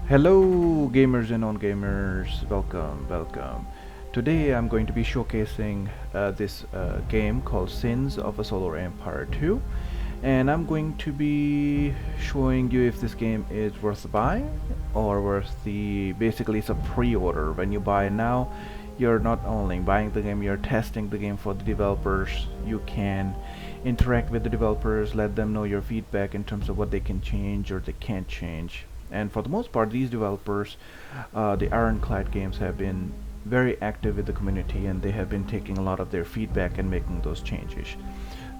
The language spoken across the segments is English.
Hello gamers and non-gamers, welcome. Today I'm going to be showcasing this game called Sins of a Solar Empire 2, and I'm going to be showing you if this game is worth the buy or worth the, basically it's a pre-order. When you buy now, you're not only buying the game, you're testing the game for the developers. You can interact with the developers, let them know your feedback in terms of what they can change or they can't change. And for the most part, these developers, the Ironclad games, have been very active with the community, and they have been taking a lot of their feedback and making those changes.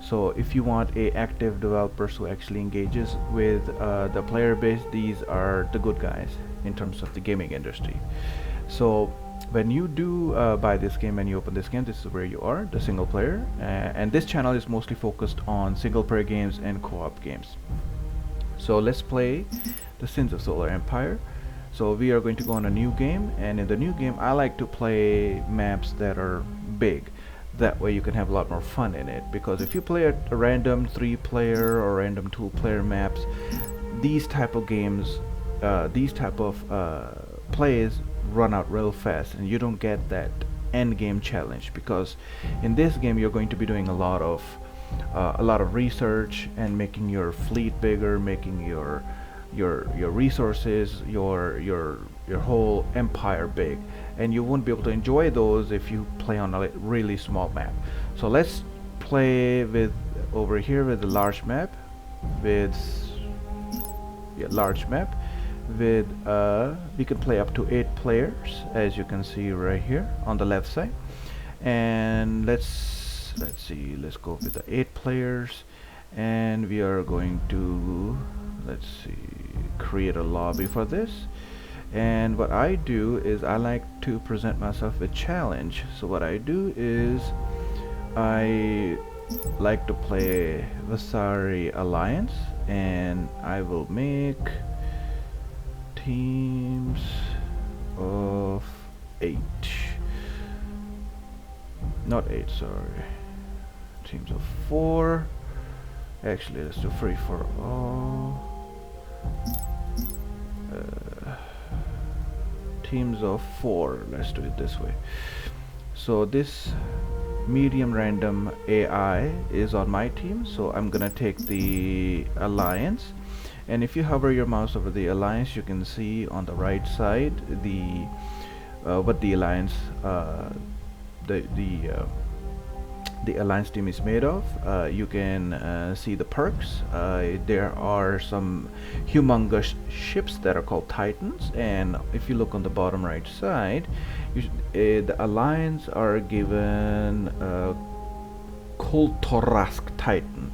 So if you want a active developers who actually engages with the player base, these are the good guys in terms of the gaming industry. So when you do buy this game and you open this game, this is where you are, the single player, and this channel is mostly focused on single player games and co-op games. So let's play the Sins of Solar Empire. So we are going to go on a new game, and in the new game I like to play maps that are big. That way you can have a lot more fun in it, because if you play a random 3-player or random 2-player maps, these type of games, these type of plays run out real fast, and you don't get that end game challenge, because in this game you're going to be doing a lot of research and making your fleet bigger, making your resources, your whole empire big, and you won't be able to enjoy those if you play on a really small map. So let's play with over here with the large map, with we can play up to 8 players, as you can see right here on the left side. And let's see, let's go with the 8 players, and we are going to, let's see, create a lobby for this. And what I do is I like to present myself with challenge. So what I do is I like to play Vasari Alliance, and I will make teams of 8, not 8, sorry, teams of 4. Actually, let's do free for all. Teams of 4, let's do it this way. So this medium random AI is on my team, so I'm gonna take the alliance. And if you hover your mouse over the alliance, you can see on the right side the what the alliance the alliance team is made of. You can see the perks. There are some humongous ships that are called Titans, and if you look on the bottom right side, the alliance are given Koltorask Titan,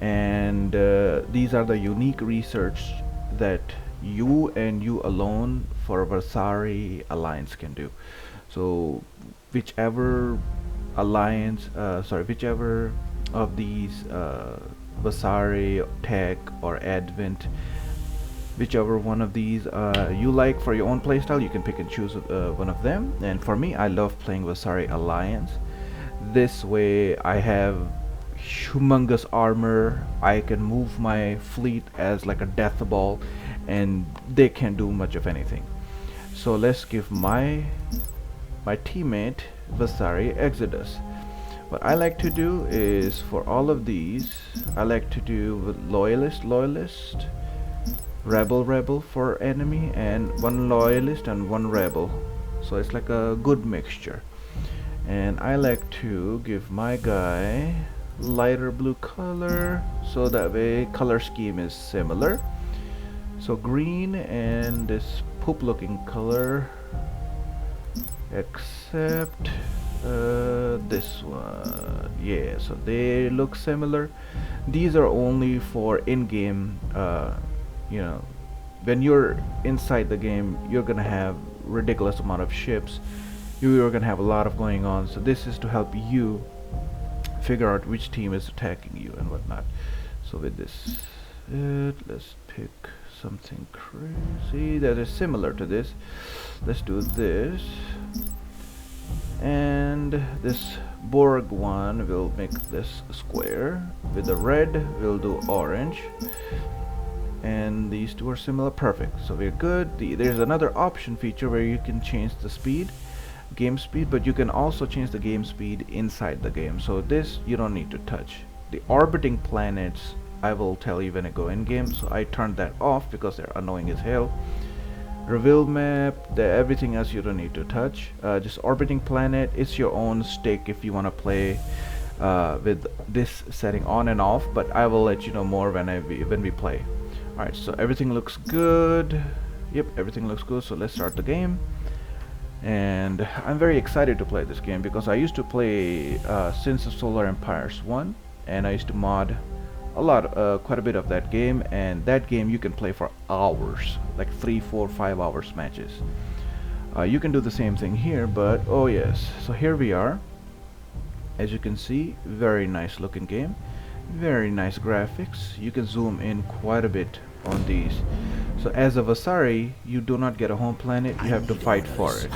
and these are the unique research that you and you alone for Vasari Alliance can do. So whichever alliance, whichever of these Vasari, Tech, or Advent, whichever one of these you like for your own playstyle, you can pick and choose one of them. And for me, I love playing Vasari Alliance. This way I have humongous armor, I can move my fleet as like a death ball, and they can't do much of anything. So let's give my teammate Vasari Exodus. What I like to do is, for all of these, I like to do with loyalist, rebel for enemy, and 1 loyalist and 1 rebel. So it's like a good mixture. And I like to give my guy lighter blue color, so that way color scheme is similar. So green and this poop looking color, except this one. Yeah, so they look similar. These are only for in-game, you know, when you're inside the game, you're gonna have ridiculous amount of ships, you're gonna have a lot of going on. So this is to help you figure out which team is attacking you and whatnot. So with this, let's pick something crazy that is similar to this. Let's do this, and this Borg one will make this square. With the red, we'll do orange. and these two are similar. Perfect. So we're good. There's another option feature where you can change the game speed, but you can also change the game speed inside the game. So this you don't need to touch. The orbiting planets I will tell you when I go in game, so I turned that off because they're annoying as hell. Reveal map, everything else you don't need to touch. Just orbiting planet, it's your own stake if you want to play with this setting on and off, but I will let you know more when we play. Alright, so everything looks good. Yep, everything looks good, so let's start the game. And I'm very excited to play this game because I used to play Sins of Solar Empires 1, and I used to mod quite a bit of that game, and that game you can play for hours, like 3, 4, 5 hours matches. You can do the same thing here, but oh yes, so here we are. As you can see, very nice looking game, very nice graphics. You can zoom in quite a bit on these. So as a Vasari, you do not get a home planet, you have to fight for it.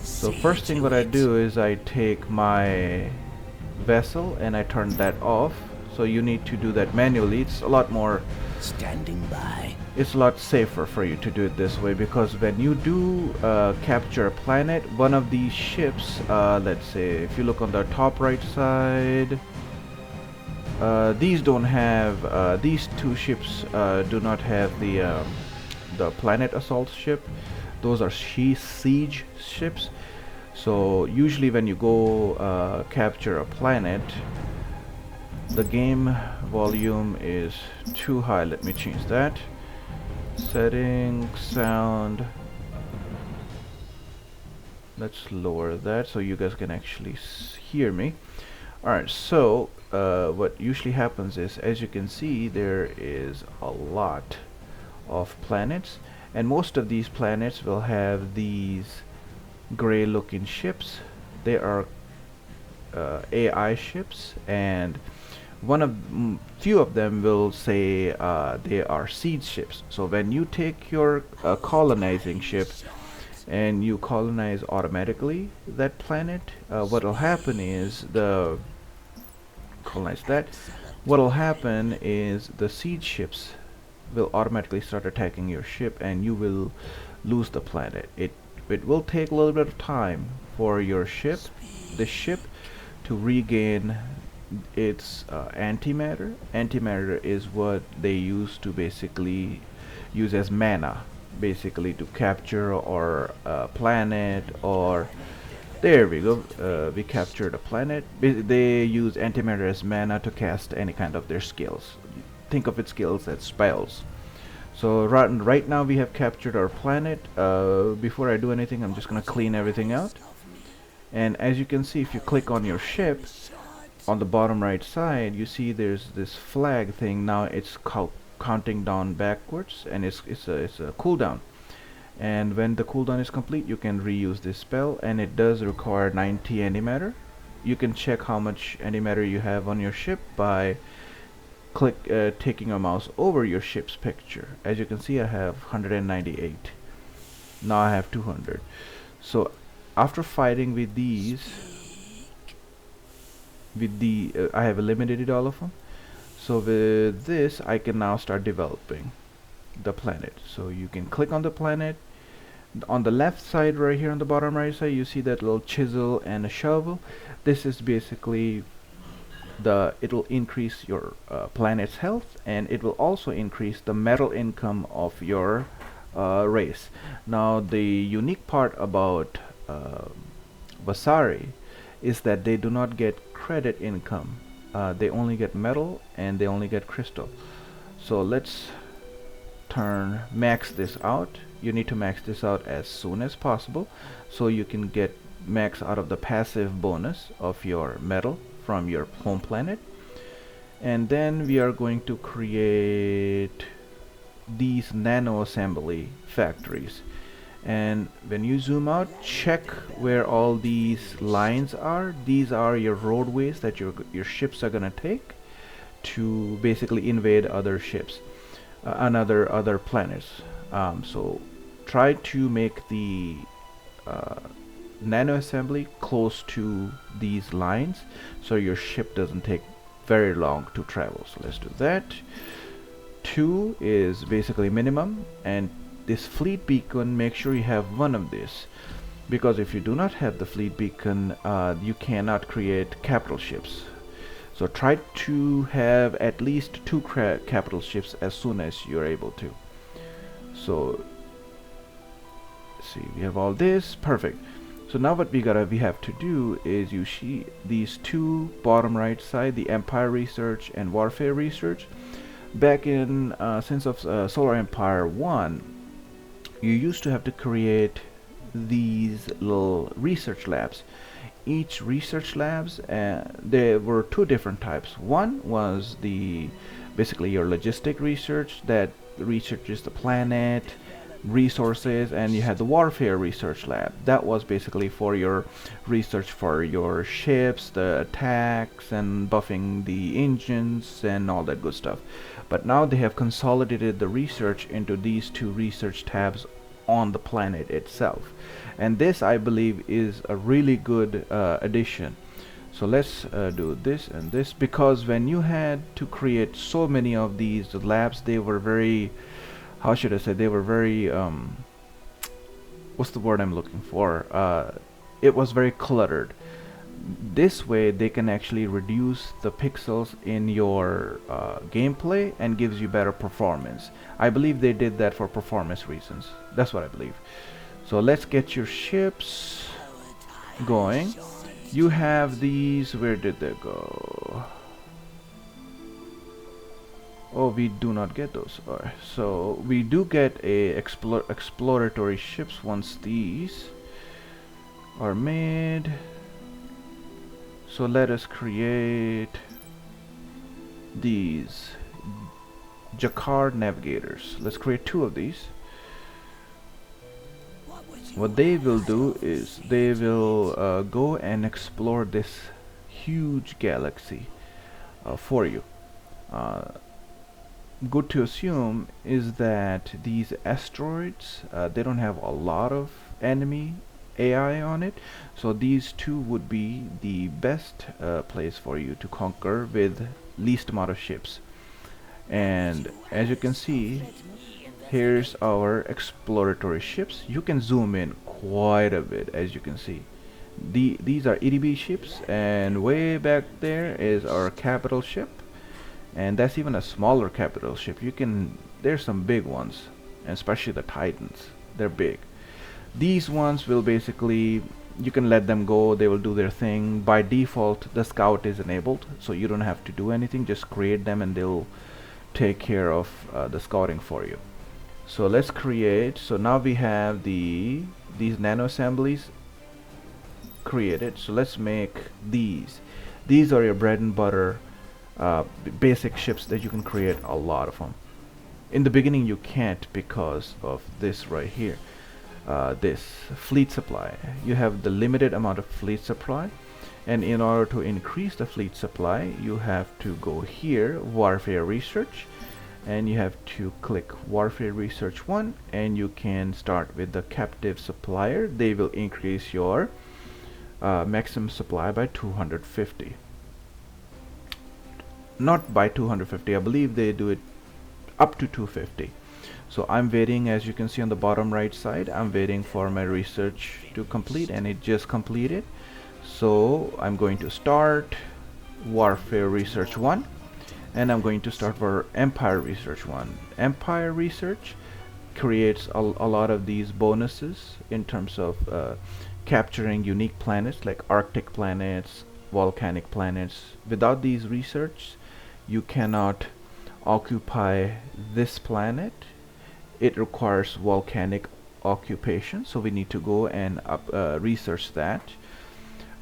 So first thing what I do is I take my vessel and I turn that off. So you need to do that manually. It's a lot more standing by. It's a lot safer for you to do it this way, because when you do capture a planet, one of these ships, let's say if you look on the top right side, these don't have these two ships do not have the planet assault ship. Those are siege ships. So usually when you go capture a planet, the game volume is too high. Let me change that. Setting sound. Let's lower that so you guys can actually hear me. Alright, so what usually happens is, as you can see, there is a lot of planets, and most of these planets will have these gray looking ships. They are AI ships, and few of them will say they are siege ships. So when you take your colonizing ship and you colonize automatically that planet, what will happen is what will happen is the siege ships will automatically start attacking your ship, and you will lose the planet. It will take a little bit of time for your ship, the ship, to regain its antimatter. Antimatter is what they use to basically use as mana, basically to capture or a planet, or there we go. We captured a planet. They use antimatter as mana to cast any kind of their skills. Think of its skills as spells. So right now we have captured our planet. Before I do anything, I'm just gonna clean everything out. And as you can see, if you click on your ship, on the bottom right side, you see there's this flag thing. Now it's counting down backwards, and it's a cooldown. And when the cooldown is complete, you can reuse this spell, and it does require 90 antimatter. You can check how much antimatter you have on your ship by taking your mouse over your ship's picture. As you can see, I have 198. Now I have 200. So after fighting with these, I have eliminated all of them. So with this, I can now start developing the planet. So you can click on the planet. On the left side, right here on the bottom right side, you see that little chisel and a shovel. This is basically it will increase your planet's health, and it will also increase the metal income of your race. Now the unique part about Vasari is that they do not get credit income. They only get metal, and they only get crystal. So let's max this out. You need to max this out as soon as possible so you can get max out of the passive bonus of your metal from your home planet. And then we are going to create these nano assembly factories. And when you zoom out, check where all these lines are. These are your roadways that your ships are gonna take to basically invade other ships, other planets. So try to make the nano assembly close to these lines so your ship doesn't take very long to travel. So let's do that. 2 is basically minimum, and this fleet beacon, make sure you have one of this, because if you do not have the fleet beacon, you cannot create capital ships. So try to have at least 2 capital ships as soon as you're able to. So see, we have all this, perfect. So now what we have to do is you see these 2 bottom right side, the Empire Research and Warfare Research. Back in since of Solar Empire 1, you used to have to create these little research labs. Each research labs, there were 2 different types. One was the basically your logistic research that researches the planet, resources, and you had the warfare research lab. That was basically for your research for your ships, the attacks, and buffing the engines and all that good stuff. But now they have consolidated the research into these 2 research tabs on the planet itself, and this I believe is a really good addition. So let's do this and this, because when you had to create so many of these labs, they were very, how should I say, they were very what's the word I'm looking for, it was very cluttered. This way they can actually reduce the pixels in your gameplay and gives you better performance. I believe they did that for performance reasons. That's what I believe. So let's get your ships going. You have these, where did they go? Oh, we do not get those. So we do get a exploratory ships once these are made. So let us create these Jacquard navigators. Let's create 2 of these. What they will do is they will go and explore this huge galaxy for you. Good to assume is that these asteroids, they don't have a lot of enemy AI on it, so these 2 would be the best place for you to conquer with least amount of ships. And as you can see, here's our exploratory ships. You can zoom in quite a bit. As you can see, these are EDB ships, and way back there is our capital ship, and that's even a smaller capital ship. There's some big ones, and especially the Titans, they're big. These ones will basically, you can let them go, they will do their thing. By default the scout is enabled, so you don't have to do anything, just create them and they'll take care of the scouting for you. So let's create, so now we have these nano assemblies created. So let's make these are your bread and butter basic ships that you can create a lot of them. In the beginning you can't because of this right here, this fleet supply. You have the limited amount of fleet supply, and in order to increase the fleet supply you have to go here, warfare research, and you have to click warfare research 1, and you can start with the captive supplier. They will increase your maximum supply by 250. Not by 250, I believe they do it up to 250. So I'm waiting, as you can see on the bottom right side, I'm waiting for my research to complete, and it just completed. So I'm going to start warfare research 1, and I'm going to start for Empire Research 1. Empire Research creates a lot of these bonuses in terms of capturing unique planets like Arctic planets, volcanic planets. Without these research you cannot occupy this planet. It requires volcanic occupation, so we need to go and research that.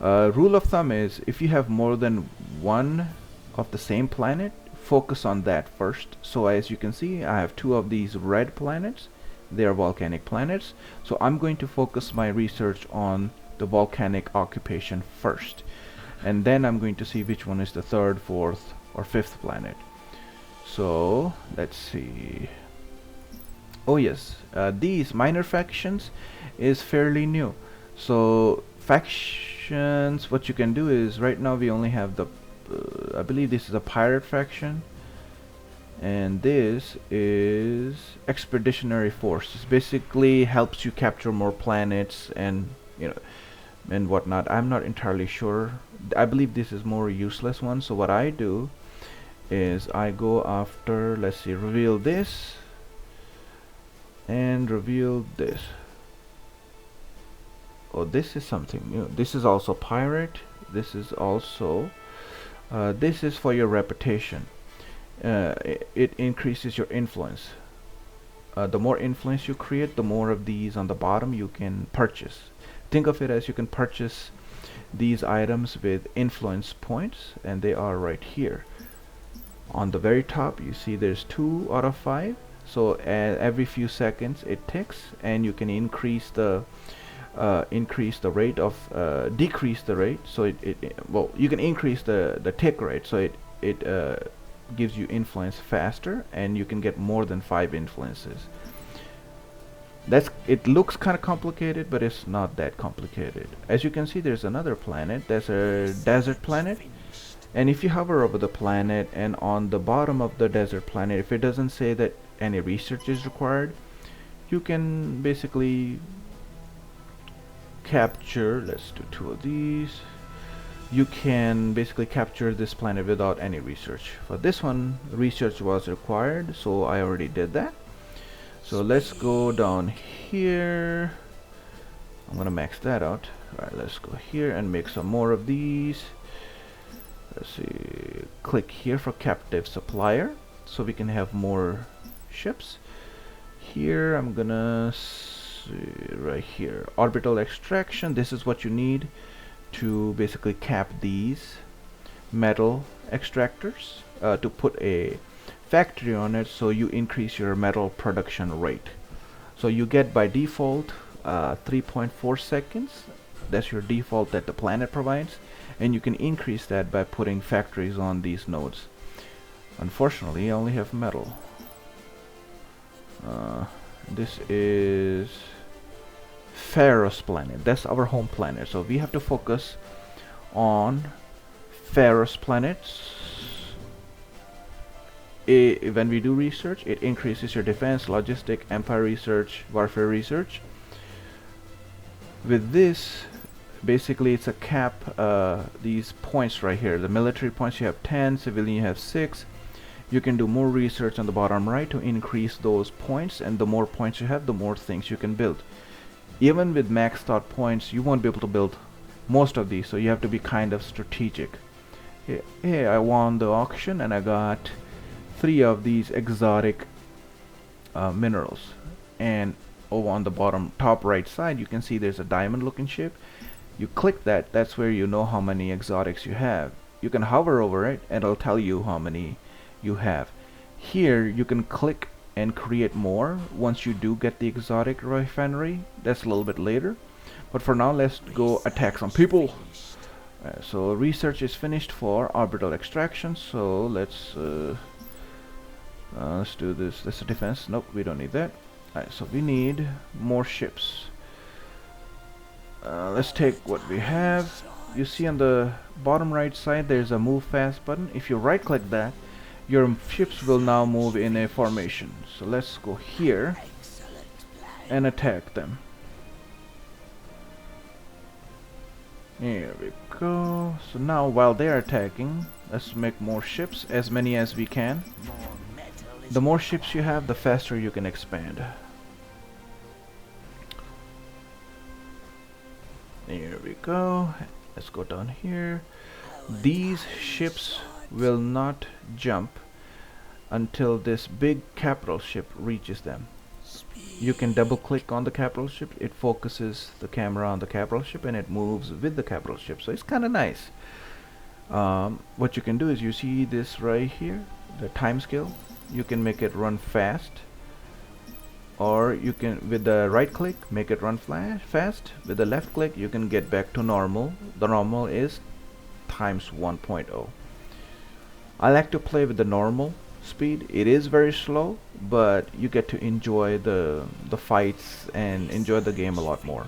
Rule of thumb is, if you have more than one of the same planet, focus on that first. So as you can see, I have 2 of these red planets. They are volcanic planets, so I'm going to focus my research on the volcanic occupation first, and then I'm going to see which one is the 3rd, 4th, or 5th planet. So let's see. Oh yes, these minor factions is fairly new. So factions, what you can do is, right now we only have the I believe this is a pirate faction. and this is Expeditionary Force. This basically helps you capture more planets and and whatnot. I'm not entirely sure. I believe this is more useless one. So what I do is I go after, let's see, reveal this and reveal this. Oh, this is something new. This is also pirate. This is also this is for your reputation. It increases your influence. The more influence you create, the more of these on the bottom you can purchase. Think of it as you can purchase these items with influence points, and they are right here. On the very top, you see there's 2 out of 5. So every few seconds it ticks, and you can increase the rate of decrease the rate. So well, you can increase the tick rate, so it gives you influence faster, and you can get more than 5 influences. It looks kind of complicated, but it's not that complicated. As you can see, there's another planet. That's a desert planet, and if you hover over the planet, and on the bottom of the desert planet, if it doesn't say that any research is required, you can basically capture, let's do 2 of these. You can basically capture this planet without any research. For this one, research was required, so I already did that. So let's go down here. I'm gonna max that out. Alright, let's go here and make some more of these. Let's see, click here for captive supplier, so we can have more ships. Here I'm gonna right here, orbital extraction. This is what you need to basically cap these metal extractors, to put a factory on it, so you increase your metal production rate. So you get by default 3.4 seconds. That's your default that the planet provides, and you can increase that by putting factories on these nodes. Unfortunately, I only have metal. This is Pharaoh's planet. That's our home planet, so we have to focus on Pharaoh's planets. When we do research, it increases your defense, logistic, empire research, warfare research. With this, basically it's a cap. These points right here, the military points, you have 10, civilian you have 6. You can do more research on the bottom right to increase those points, and the more points you have, the more things you can build. Even with maxed out points, you won't be able to build most of these, so you have to be kind of strategic. Hey, I won the auction and I got 3 of these exotic minerals, and over on the bottom top right side you can see there's a diamond looking ship. You click that, that's where you know how many exotics you have. You can hover over it and it'll tell you how many you have. Here you can click and create more once you do get the exotic refinery. That's a little bit later, but for now let's go attack some people. So research is finished for orbital extraction, so let's do this. That's a defense. Nope, we don't need that. Alright, so we need more ships. Let's take what we have. You see on the bottom right side there's a move fast button. If you right click that, your ships will now move in a formation. So let's go here and attack them. Here we go. So now while they're attacking, let's make more ships, as many as we can. The more ships you have, the faster you can expand. There we go. Let's go down here. These ships will not jump until this big capital ship reaches them. You can double click on the capital ship. It focuses the camera on the capital ship and it moves with the capital ship, so it's kind of nice. What you can do is, you see this right here, the time scale. You can make it run fast, or you can with the right click make it run fast. With the left click you can get back to normal. The normal is times 1.0. I like to play with the normal speed. It is very slow, but you get to enjoy the fights and enjoy the game a lot more.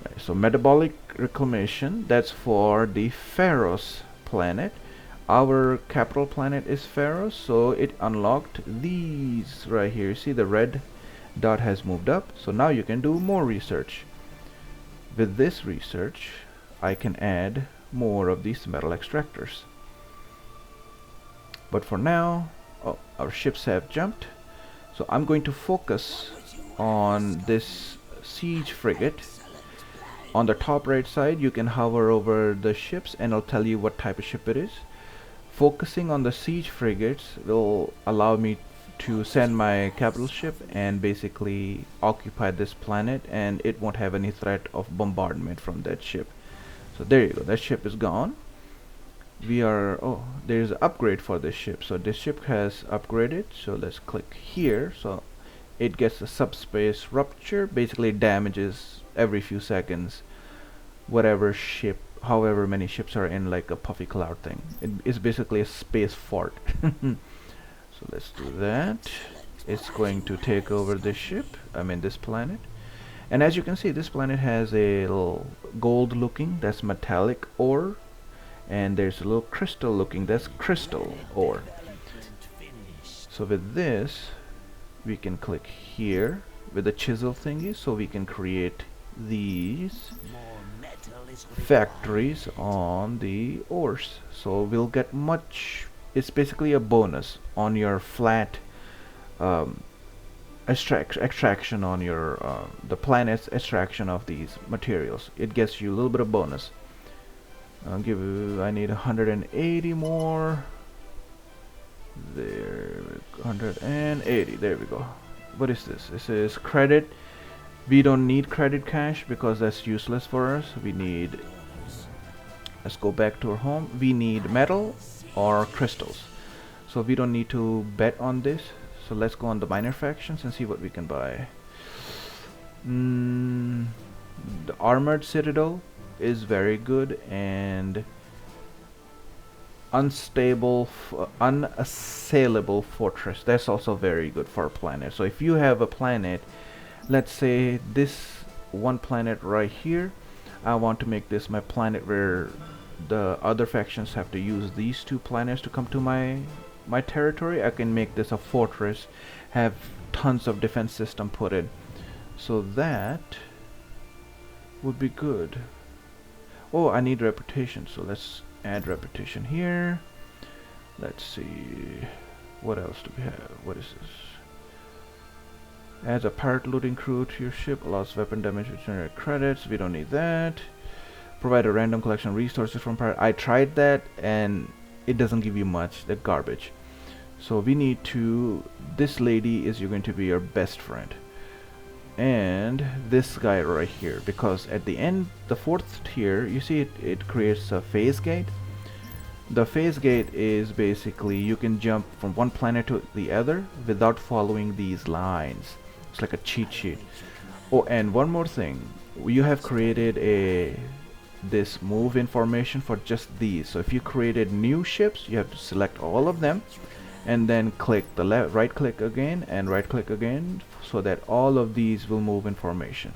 Right, so metabolic reclamation, that's for the Pharaoh's planet. our capital planet is Pharaoh, so it unlocked these right here. See, the red dot has moved up, so now you can do more research. With this research, I can add more of these metal extractors. But for now, oh, our ships have jumped, so I'm going to focus on this siege frigate. On the top right side, you can hover over the ships and it'll tell you what type of ship it is. Focusing on the siege frigates will allow me to send my capital ship and basically occupy this planet, and it won't have any threat of bombardment from that ship. So there you go, that ship is gone. There's an upgrade for this ship, so this ship has upgraded. So let's click here, so it gets a subspace rupture. Basically it damages every few seconds whatever ship, however many ships are in, like a puffy cloud thing. It is basically a space fort. So let's do that. It's going to take over this ship, this planet. And as you can see, this planet has a little gold looking, that's metallic ore, and there's a little crystal looking, that's crystal ore. So with this, we can click here with the chisel thingy, so we can create these factories on the ores. So we'll get much, it's basically a bonus on your flat extraction on your the planet's extraction of these materials. It gets you a little bit of bonus. I need 180 more. There, 180. There we go. What is this? This is credit. We don't need credit cash because that's useless for us. We need, let's go back to our home. We need metal or crystals. So we don't need to bet on this. So let's go on the minor factions and see what we can buy. The armored citadel is very good, and unassailable fortress, that's also very good for a planet. So if you have a planet, let's say this one planet right here, I want to make this my planet where the other factions have to use these two planets to come to my territory. I can make this a fortress, have tons of defense system put in, so that would be good. Oh, I need reputation, so let's add reputation here. Let's see, what else do we have? What is this? Adds a pirate looting crew to your ship, allows weapon damage to generate credits. We don't need that. Provide a random collection of resources from pirate. I tried that and it doesn't give you much, that garbage. So we need to, this lady is going to be your best friend, and this guy right here, because at the end, the fourth tier, you see it creates a phase gate. The phase gate is basically you can jump from one planet to the other without following these lines. It's like a cheat sheet. Oh, and one more thing, you have created this move information for just these. So if you created new ships, you have to select all of them and then click the right click again and right click again, so that all of these will move information.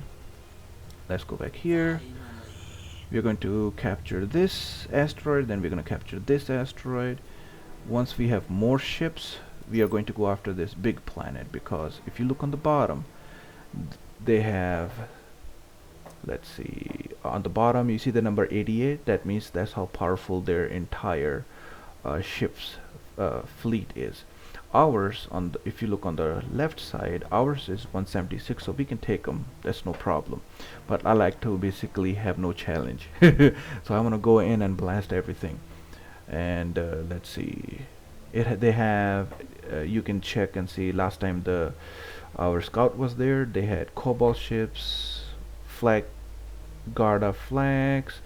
Let's go back here. We're going to capture this asteroid, then we're going to capture this asteroid. Once we have more ships, we are going to go after this big planet, because if you look on the bottom, they have, let's see, on the bottom you see the number 88. That means that's how powerful their entire ships fleet is. Ours, if you look on the left side, ours is 176, so we can take them, that's no problem. But I like to basically have no challenge. So I'm gonna go in and blast everything. And let's see, they have you can check and see, last time our scout was there, they had cobalt ships, Garda flags.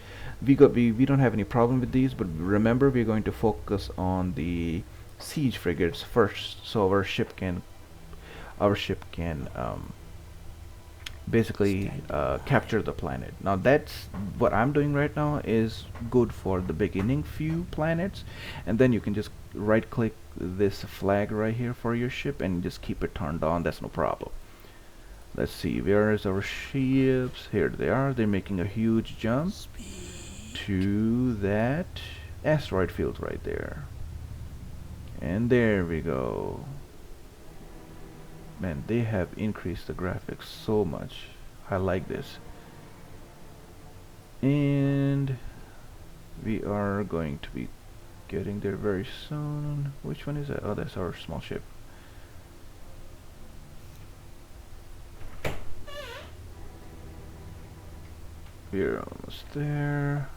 We don't have any problem with these, but remember, we're going to focus on the siege frigates first, so our ship can basically capture the planet. Now that's what I'm doing right now, is good for the beginning few planets, and then you can just right click this flag right here for your ship and just keep it turned on. That's no problem. Let's see, where is our ships? Here they are. They're making a huge jump to that asteroid field right there. And there we go. Man, they have increased the graphics so much. I like this. And we are going to be getting there very soon. Which one is that? Oh, that's our small ship. We're almost there.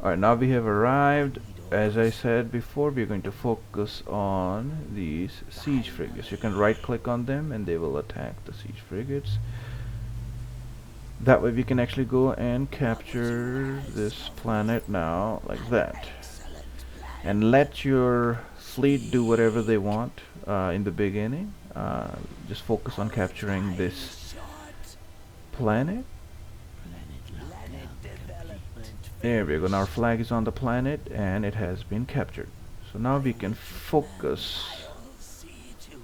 Alright, now we have arrived. As I said before, we're going to focus on these siege frigates. You can right click on them and they will attack the siege frigates. That way we can actually go and capture this planet now, like that. And let your fleet do whatever they want in the beginning. Just focus on capturing this planet. There we go. Now our flag is on the planet and it has been captured. So now we can focus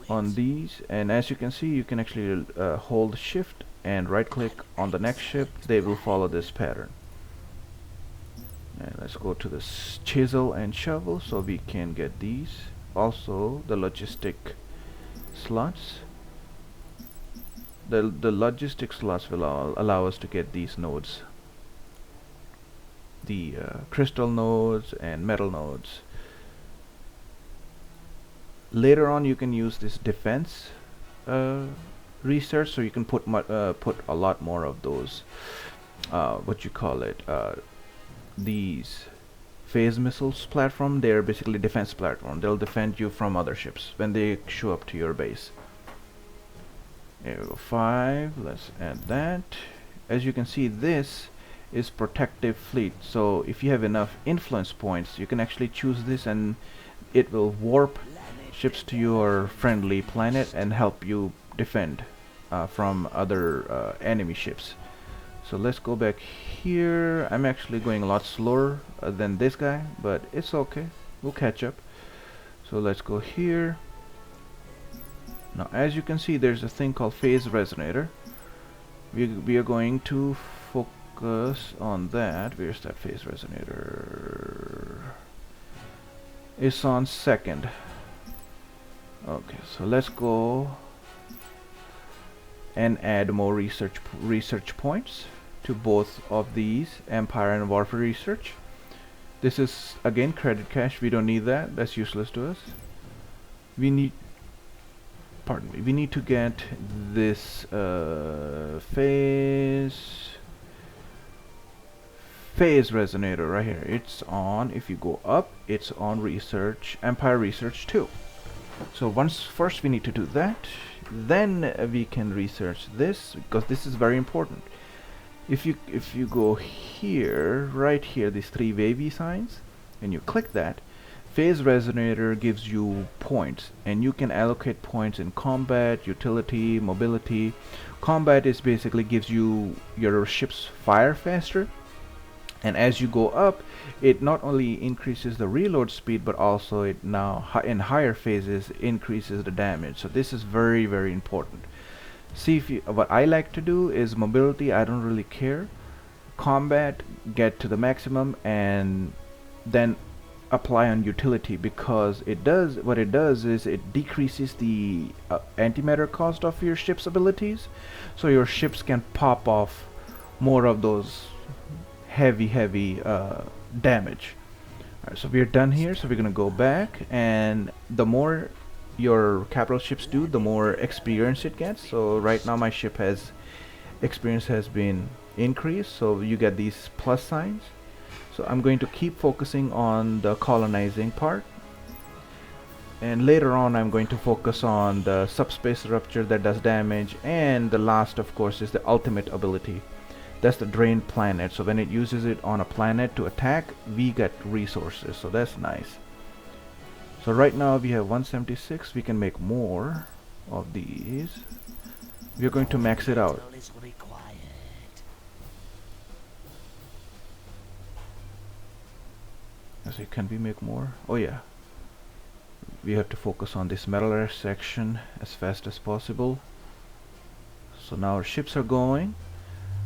on these, and as you can see, you can actually hold shift and right click on the next ship. They will follow this pattern. And let's go to the chisel and shovel so we can get these. Also the logistic slots. The logistic slots will allow us to get these nodes. The crystal nodes and metal nodes. Later on you can use this defense research, so you can put a lot more of those what you call it, these phase missiles platform. They're basically defense platform. They'll defend you from other ships when they show up to your base. There we go, 5. Let's add that. As you can see, this is protective fleet, so if you have enough influence points you can actually choose this and it will warp ships to your friendly planet and help you defend from other enemy ships. So let's go back here. I'm actually going a lot slower than this guy, but it's okay, we'll catch up. So let's go here. Now as you can see, there's a thing called phase resonator. We are going to focus on that. Where's that phase resonator? It's on second. Okay, so let's go and add more research points to both of these, Empire and Warfare research. This is again credit cache. We don't need that. That's useless to us. We need, pardon me, we need to get this phase resonator right here. It's on, if you go up, it's on research, Empire research 2. So first we need to do that, then we can research this, because this is very important. If you go here, right here, these 3 wavy signs, and you click that, phase resonator gives you points, and you can allocate points in combat, utility, mobility. Combat is basically gives you your ships fire faster, and as you go up, it not only increases the reload speed, but also it now in higher phases increases the damage. So this is very, very important. See, what I like to do is mobility. I don't really care. Combat, get to the maximum, and then apply on utility, because it does what it does is it decreases the antimatter cost of your ship's abilities, so your ships can pop off more of those heavy damage. Alright, so we're done here, so we're gonna go back, and the more your capital ships do, the more experience it gets. So right now my ship has experience has been increased, so you get these plus signs. So I'm going to keep focusing on the colonizing part, and later on I'm going to focus on the subspace rupture that does damage, and the last of course is the ultimate ability. That's the drained planet. So when it uses it on a planet to attack, we get resources, so that's nice. So right now we have 176. We can make more of these. We are going to max it out. Let's see, can we make more? Oh yeah. We have to focus on this metal section as fast as possible. So now our ships are going.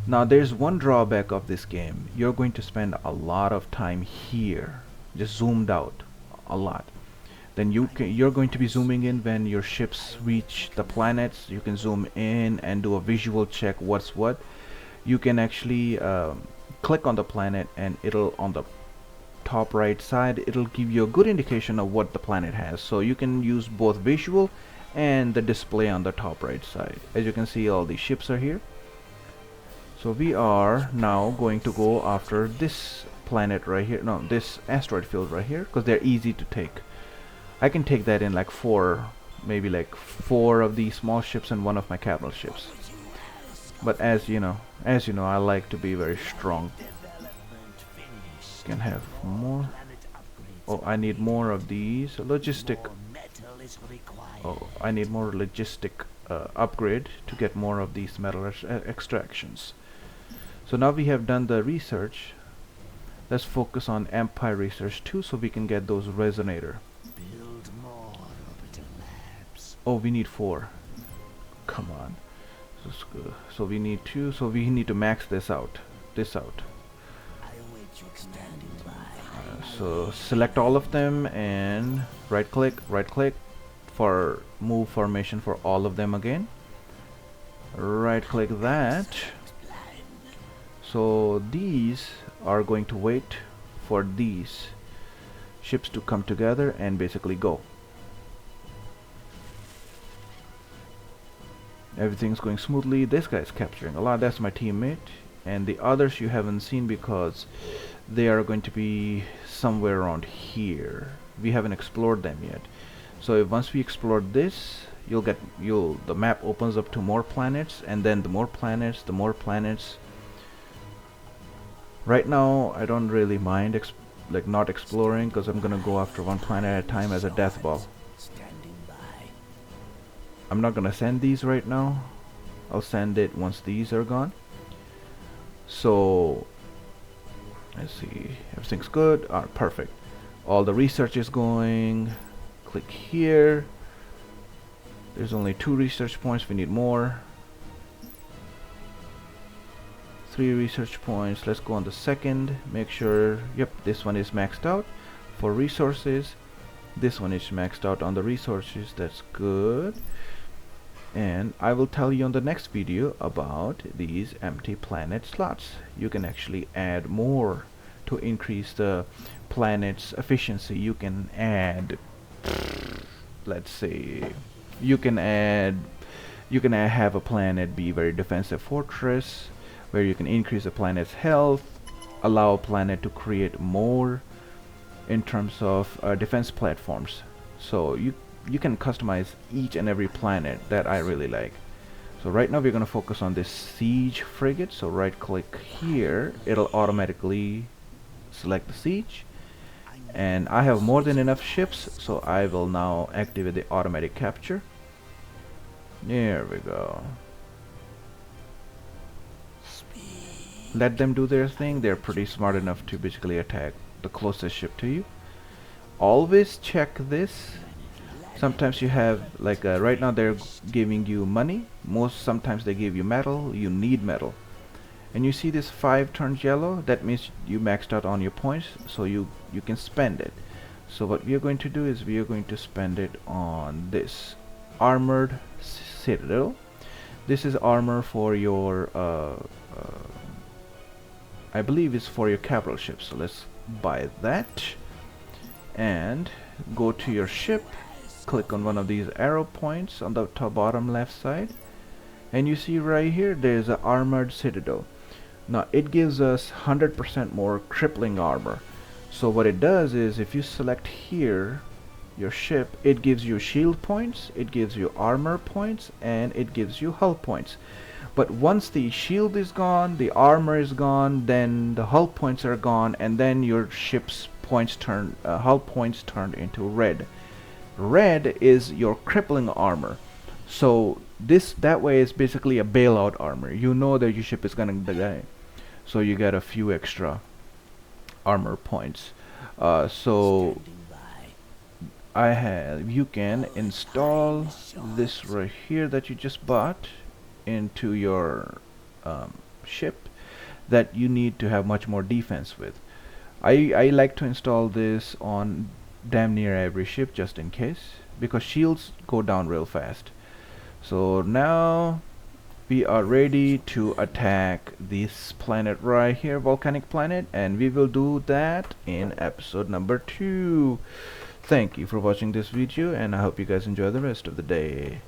Now there's one drawback of this game. You're going to spend a lot of time here, just zoomed out a lot. Then you're going to be zooming in when your ships reach the planets. You can zoom in and do a visual check what's what. You can actually click on the planet and it'll on the top right side it'll give you a good indication of what the planet has, so you can use both visual and the display on the top right side. As you can see, all these ships are here. So we are now going to go after this planet right here, no, this asteroid field right here, because they're easy to take. I can take that in like maybe like four of these small ships and one of my capital ships. But as you know, I like to be very strong. Can have more. Oh, I need more of these logistic. Oh, I need more logistic upgrade to get more of these metal extractions. So now we have done the research. Let's focus on Empire research too, so we can get those resonator. Oh, we need 4. Come on. So we need 2. So we need to max this out. So select all of them and right click for move formation for all of them again. Right click that. So these are going to wait for these ships to come together and basically go. Everything's going smoothly. This guy's capturing a lot. That's my teammate, and the others you haven't seen because they are going to be somewhere around here. We haven't explored them yet. So if once we explore this, the map opens up to more planets, and then the more planets. Right now I don't really mind not exploring, because I'm gonna go after one planet at a time as a death ball. I'm not gonna send these right now. I'll send it once these are gone. So let's see, everything's good. Perfect. All the research is going. Click here. There's only 2 research points. We need more. 3 research points. Let's go on the second. Make sure, yep, this one is maxed out for resources. This one is maxed out on the resources. That's good. And I will tell you on the next video about these empty planet slots. You can actually add more to increase the planet's efficiency. You can add, let's say, you can have a planet be very defensive fortress, where you can increase the planet's health, allow a planet to create more in terms of defense platforms. So you can customize each and every planet. That I really like. So right now we're going to focus on this siege frigate. So right click here, it'll automatically select the siege, and I have more than enough ships, so I will now activate the automatic capture. There we go. Let them do their thing. They're pretty smart enough to basically attack the closest ship to you. Always check this. Sometimes you have right now they're giving you money. Sometimes they give you metal. You need metal, and you see this 5 turns yellow. That means you maxed out on your points, so you can spend it. So what we are going to do is we are going to spend it on this armored citadel. This is armor for your I believe it's for your capital ship. So let's buy that and go to your ship. Click on one of these arrow points on the top bottom left side, and you see right here there's an armored citadel. Now it gives us 100% more crippling armor. So what it does is, if you select here your ship, it gives you shield points, it gives you armor points, and it gives you hull points. But once the shield is gone, the armor is gone, then the hull points are gone, and then your ship's hull points turn into red. Red is your crippling armor. So that way is basically a bailout armor. You know that your ship is gonna die, so you get a few extra armor points. So you can install this right here that you just bought into your ship that you need to have much more defense with. I like to install this on damn near every ship just in case, because shields go down real fast. So now we are ready to attack this planet right here, volcanic planet, and we will do that in episode number 2. Thank you for watching this video, and I hope you guys enjoy the rest of the day.